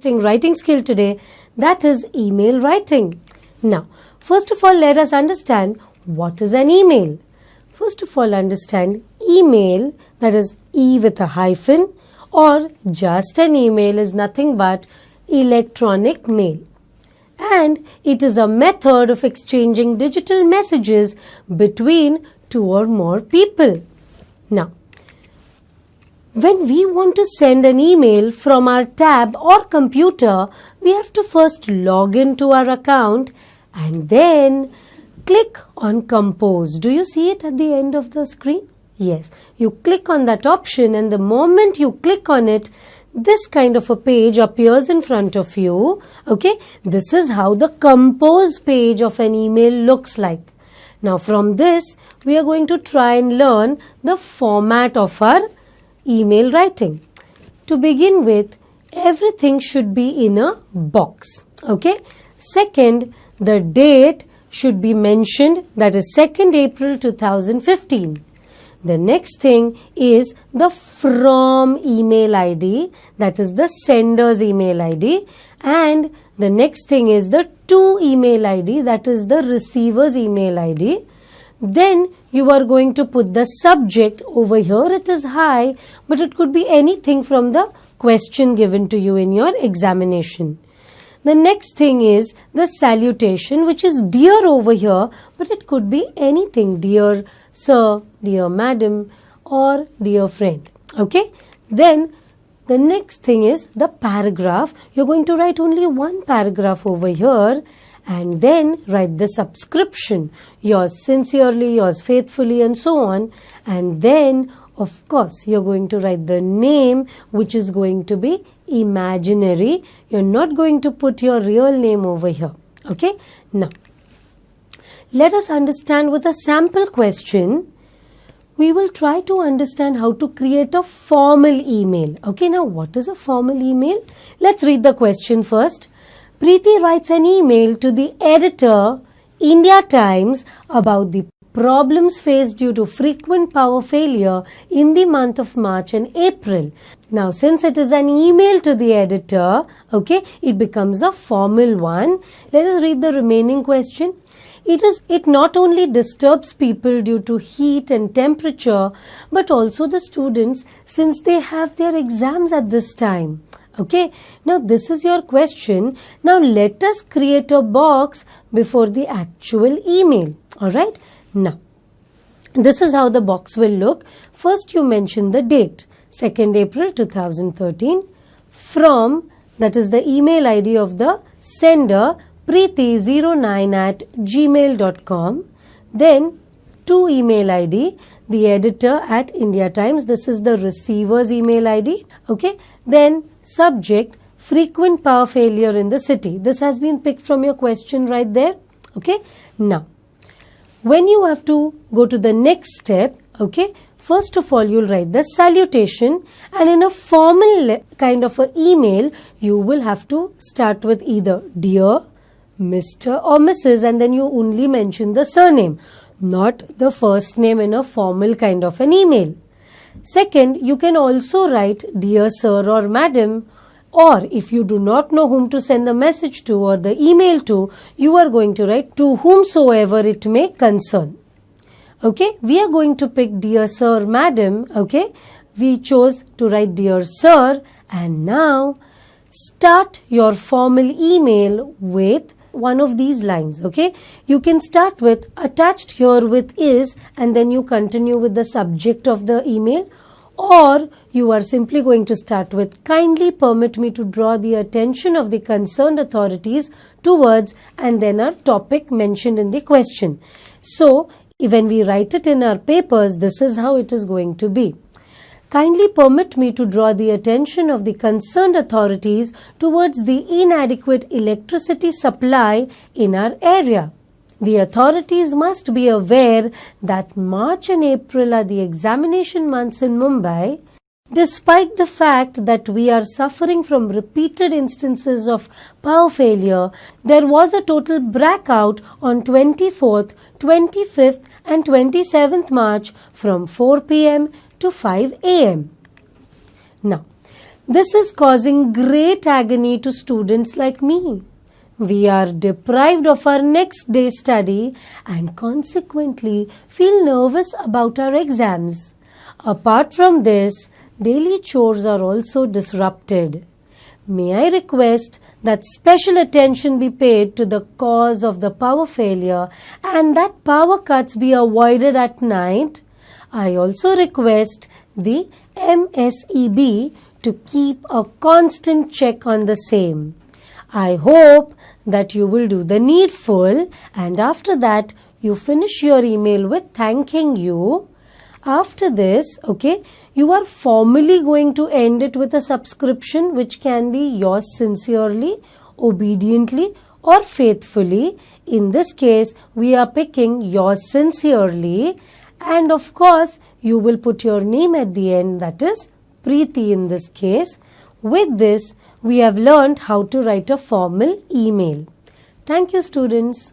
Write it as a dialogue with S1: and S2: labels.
S1: writing skill today, that is email writing. Now, first of all, let us understand what is an email. First of all, understand email, that is E with a hyphen, or just an email is nothing but electronic mail. And it is a method of exchanging digital messages between two or more people. Now, when we want to send an email from our tab or computer, we have to first log into our account and then click on Compose. Do you see it at the end of the screen? Yes. You click on that option, and the moment you click on it, this kind of a page appears in front of you. Okay, this is how the Compose page of an email looks like. Now from this, we are going to try and learn the format of our email writing. To begin with, everything should be in a box. Okay. Second, the date should be mentioned, that is 2nd April 2015. The next thing is the from email ID, that is the sender's email ID, and the next thing is the to email ID, that is the receiver's email ID. Then you are going to put the subject. Over here it is hi, but it could be anything from the question given to you in your examination. The next thing is the salutation, which is dear over here, but it could be anything, dear sir, dear madam, or dear friend. Okay. Then the next thing is the paragraph. You're going to write only one paragraph over here, and then write the subscription, yours sincerely, yours faithfully, and so on. And then, of course, you're going to write the name, which is going to be imaginary. You're not going to put your real name over here. Okay. Now, let us understand with a sample question. We will try to understand how to create a formal email. Okay, now what is a formal email? Let's read the question first. Preeti writes an email to the editor, India Times, about the problems faced due to frequent power failure in the month of March and April. Now, since it is an email to the editor, okay, it becomes a formal one. Let us read the remaining question. It not only disturbs people due to heat and temperature, but also the students, since they have their exams at this time. Okay, now this is your question. Now let us create a box before the actual email. Alright, now this is how the box will look. First you mention the date, 2nd April 2013. From, that is the email ID of the sender, preeti09@gmail.com. Then to email ID, the editor at India Times. This is the receiver's email ID. Okay. Then subject, frequent power failure in the city. This has been picked from your question right there. Okay. Now, when you have to go to the next step, okay, first of all, you'll write the salutation, and in a formal kind of an email, you will have to start with either dear, Mr. or Mrs., and then you only mention the surname, not the first name in a formal kind of an email. Second, you can also write dear sir or madam, or if you do not know whom to send the message to or the email to, you are going to write to whomsoever it may concern. Okay, we are going to pick dear sir, madam. Okay, we chose to write dear sir, and now start your formal email with one of these lines. Okay, you can start with attached here with is, and then you continue with the subject of the email, or you are simply going to start with kindly permit me to draw the attention of the concerned authorities towards, and then our topic mentioned in the question. So when we write it in our papers, this is how it is going to be. Kindly permit me to draw the attention of the concerned authorities towards the inadequate electricity supply in our area. The authorities must be aware that March and April are the examination months in Mumbai. Despite the fact that we are suffering from repeated instances of power failure, there was a total blackout on 24th, 25th and 27th March from 4 p.m. to 5 a.m. Now, This is causing great agony to students like me. We are deprived of our next day's study and consequently feel nervous about our exams. Apart from this, daily chores are also disrupted. May I request that special attention be paid to the cause of the power failure and that power cuts be avoided at night? I also request the MSEB to keep a constant check on the same. I hope that you will do the needful and after that you finish your email with thanking you. After this, okay, you are formally going to end it with a subscription which can be yours sincerely, obediently or faithfully. In this case, we are picking yours sincerely and of course, you will put your name at the end, that is Preeti in this case. With this, we have learned how to write a formal email. Thank you, students.